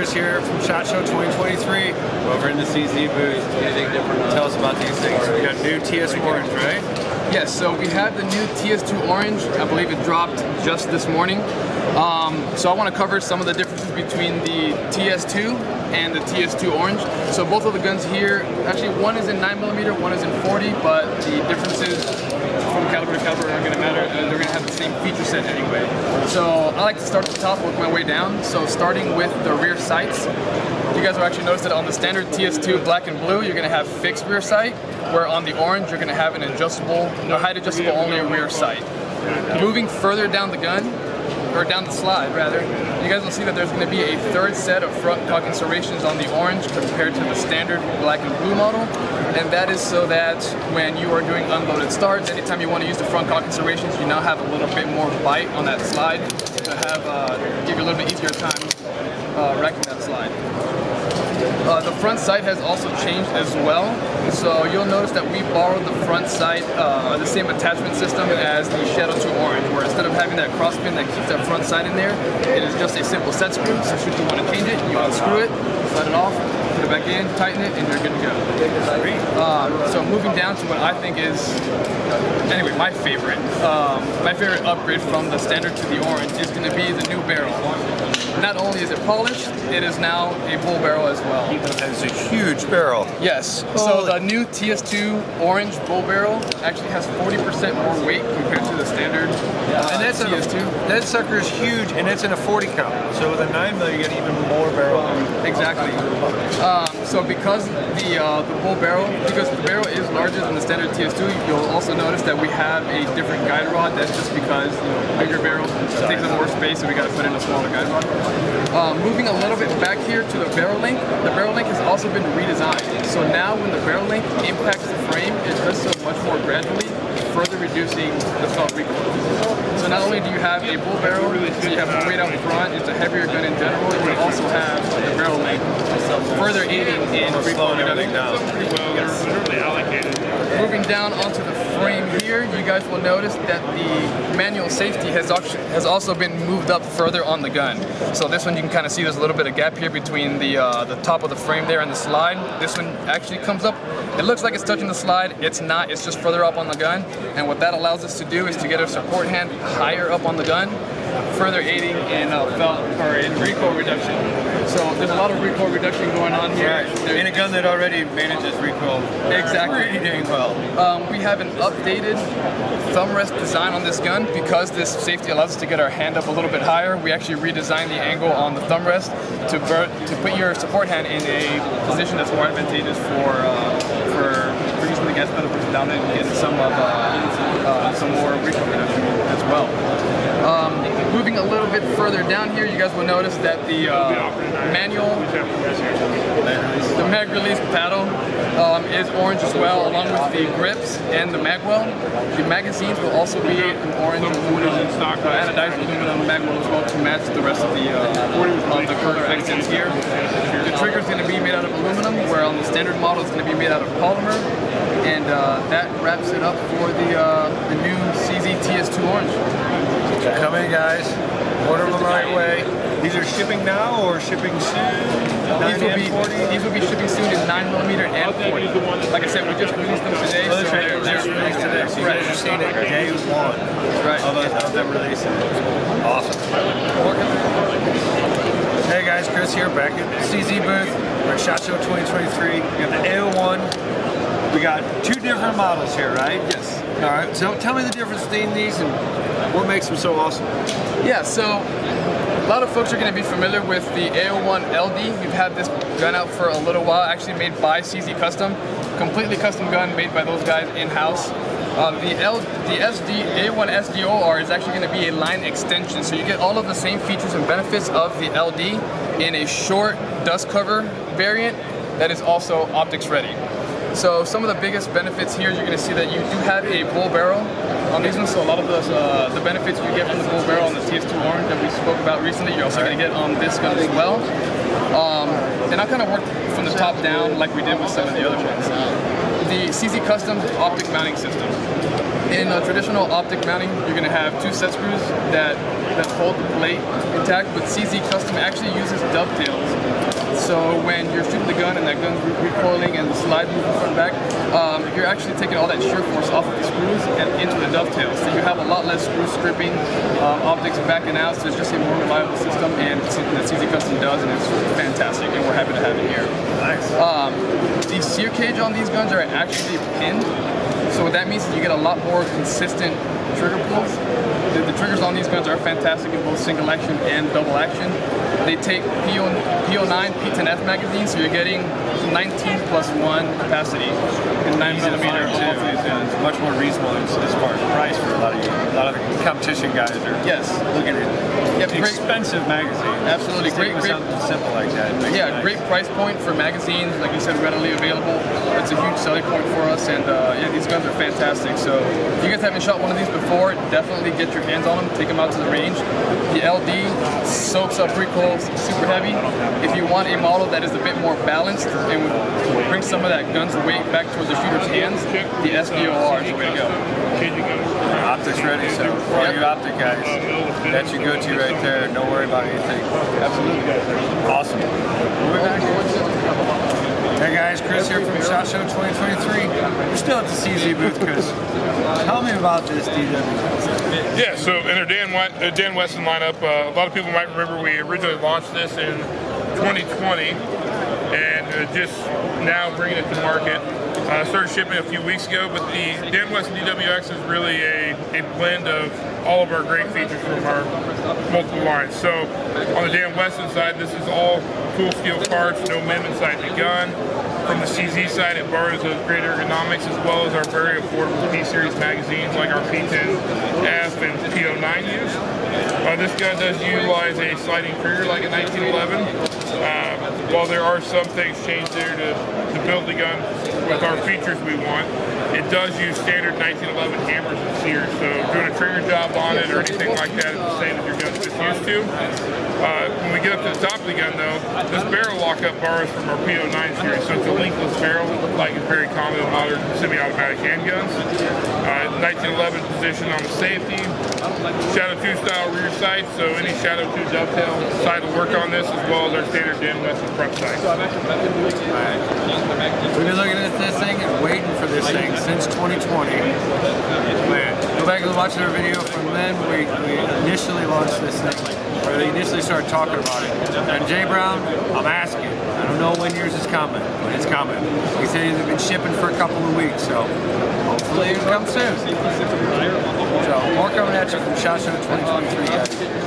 Chris here from SHOT Show 2023. Over in the CZ booth. Anything different? Tell us about these things. We got new TS Orange, right? Yes, so we have the new TS2 Orange. I believe it dropped just this morning. So I want to cover some of the differences between the TS2 and the TS2 Orange. So both of the guns here, actually one is in 9mm, one is in 40, but the differences from caliber to caliber aren't going to matter. They're going to have the same feature set anyway. So I like to start at the top, work my way down. So starting with the rear sights. You guys will actually notice that on the standard TS2 black and blue, you're going to have fixed rear sight, where on the Orange, you're going to have an adjustable, height adjustable only rear sight. Moving further down the gun, or down the slide rather, you guys will see that there's going to be a third set of front cock serrations on the Orange compared to the standard black and blue model, and that is so that when you are doing unloaded starts, anytime you want to use the front cock serrations, you now have a little bit more bite on that slide to have give you a little bit easier time racking that slide. The front sight has also changed as well, so you'll notice that we borrowed the front sight, the same attachment system as the Shadow 2 Orange, where instead of having that cross pin that keeps that front sight in there, it is just a simple set screw. So should you want to change it, you unscrew it, slide it off, put it back in, tighten it, and you're good to go. So moving down to what I think is, anyway, my favorite upgrade from the standard to the Orange is going to be the new barrel. Not only is it polished, it is now a bull barrel as well. It's a huge barrel. Yes. So the new TS2 Orange bull barrel actually has 40% more weight compared to the standard And that's TS2. That sucker is huge, and it's in a 40 count. So with a 9mm, you get even more barrel. Exactly. So because the bull barrel, because the barrel is larger than the standard TS2, you'll also notice that we have a different guide rod. That's just because bigger barrel takes up more space, so we got to put in a smaller guide rod. Moving a little bit back here to the barrel link has also been redesigned. So now when the barrel link impacts the frame, it does so much more gradually, further reducing the felt recoil. So not only do you have a bull barrel, so you have more weight out front, it's a heavier gun in general, you also have the barrel link further aiding in slowing everything down. Moving down onto the frame here, you guys will notice that the manual safety has also been moved up further on the gun. So this one you can kind of see there's a little bit of gap here between the top of the frame there and the slide. This one actually comes up, it looks like it's touching the slide, it's not, it's just further up on the gun. And what that allows us to do is to get our support hand higher up on the gun, further aiding in in recoil reduction. So there's a lot of recoil reduction going on here. Right. In a gun that already manages recoil exactly pretty well. We have an updated thumb rest design on this gun because this safety allows us to get our hand up a little bit higher. We actually redesigned the angle on the thumb rest to put your support hand in a position that's more advantageous for using the gas pedal pushing down and getting some more recoil reduction as well. Moving a little bit further down here, you guys will notice that the mag release paddle is orange as well, along with the grips and the magwell. The magazines will also be an orange anodized aluminum magwell as well to match the rest of the color accents here. The trigger is going to be made out of aluminum, where on the standard model it's going to be made out of polymer, and that wraps it up for the new CZ TS2 Orange. Come in, guys. Order them the right way. These are shipping now or shipping soon? These will be shipping soon in 9mm and 40. Like I said, we just released them today. Oh, that's right. Just released today. So you guys are seeing it day one of them releasing it. Awesome. Hey guys, Chris here, back at the CZ booth. We're at SHOT Show 2023. We got the A01. We got two different models here, right? Yes. All right. So tell me the difference between these and what makes them so awesome. Yeah, so a lot of folks are going to be familiar with the A01 LD. We've had this gun out for a little while, actually made by CZ Custom. Completely custom gun made by those guys in-house. The A1 SDOR is actually going to be a line extension, so you get all of the same features and benefits of the LD in a short dust cover variant that is also optics ready. So some of the biggest benefits here, you're going to see that you do have a bull barrel on these ones. So a lot of the benefits you get from the bull barrel on the TS2 Orange that we spoke about recently, you're also going to get on this gun as well. And I kind of worked from the top down like we did with some of the other ones. The CZ Custom optic mounting system. In traditional optic mounting, you're going to have 2 set screws that hold the plate intact, but CZ Custom actually uses dovetails. So when you're shooting the gun and that gun's recoiling and the slide moving front and back, you're actually taking all that shear force off of the screws and into the dovetails. So you have a lot less screw stripping, optics backing out, so it's just a more reliable system, and it's something that CZ Custom does, and it's fantastic, and we're happy to have it here. Nice. The sear cage on these guns are actually pinned. So what that means is you get a lot more consistent trigger pulls. The triggers on these guns are fantastic in both single action and double action. They take PO9, P10F magazines, so you're getting 19+1 capacity in 9mm on both of these guns. It's much more reasonable as far as price for a lot of the competition guys are looking at expensive magazines. Absolutely, great. Something simple like that. Yeah, nice. Great price point for magazines. Like you said, readily available. It's a huge selling point for us, and yeah, these guns are fantastic. So if you guys haven't shot one of these before, definitely get your hands on them. Take them out to the range. The LD soaks up recoil super heavy. If you want a model that is a bit more balanced and would bring some of that gun's weight back towards the shooter's hands, the SDOR is the way to go. Optics ready, so for all you optic guys, that's your go-to right there. Don't worry about anything. Absolutely. Awesome. Hey guys, Chris here from SHOT Show 2023. We're still at the CZ booth, Chris. Tell me about this DW. Yeah, so in our Dan Wesson lineup, a lot of people might remember we originally launched this in 2020 and just now bringing it to market. Started shipping a few weeks ago, but the Dan Wesson DWX is really a blend of all of our great features from our multiple lines. So on the Dan Wesson side, this is all tool steel parts, no MIM inside the gun. From the CZ side, it borrows those great ergonomics as well as our very affordable P-Series magazines like our P10F and PO9 use. This gun does utilize a sliding trigger like a 1911. While there are some things changed there to build the gun with our features we want, it does use standard 1911 hammers and sears. So doing a trigger job on it or anything like that is the same as your gun's just used to. When we get up to the top of the gun though, this barrel lockup borrows from our PO9 series, so it's a linkless barrel, like it's very common in modern semi-automatic handguns. 1911 position on the safety, Shadow 2 style rear sight, so any Shadow 2 dovetail side will work on this, as well as our standard Dan Wesson front sight. Alright. We've been looking at this thing and waiting for this thing since 2020. Man, go back and watch our video from then. We initially launched this thing, or they initially started talking about it. And Jay Brown, I'm asking. I don't know when yours is coming, but it's coming. He said they've been shipping for a couple of weeks, so hopefully it'll come soon. So more coming at you from SHOT Show 2023, guys.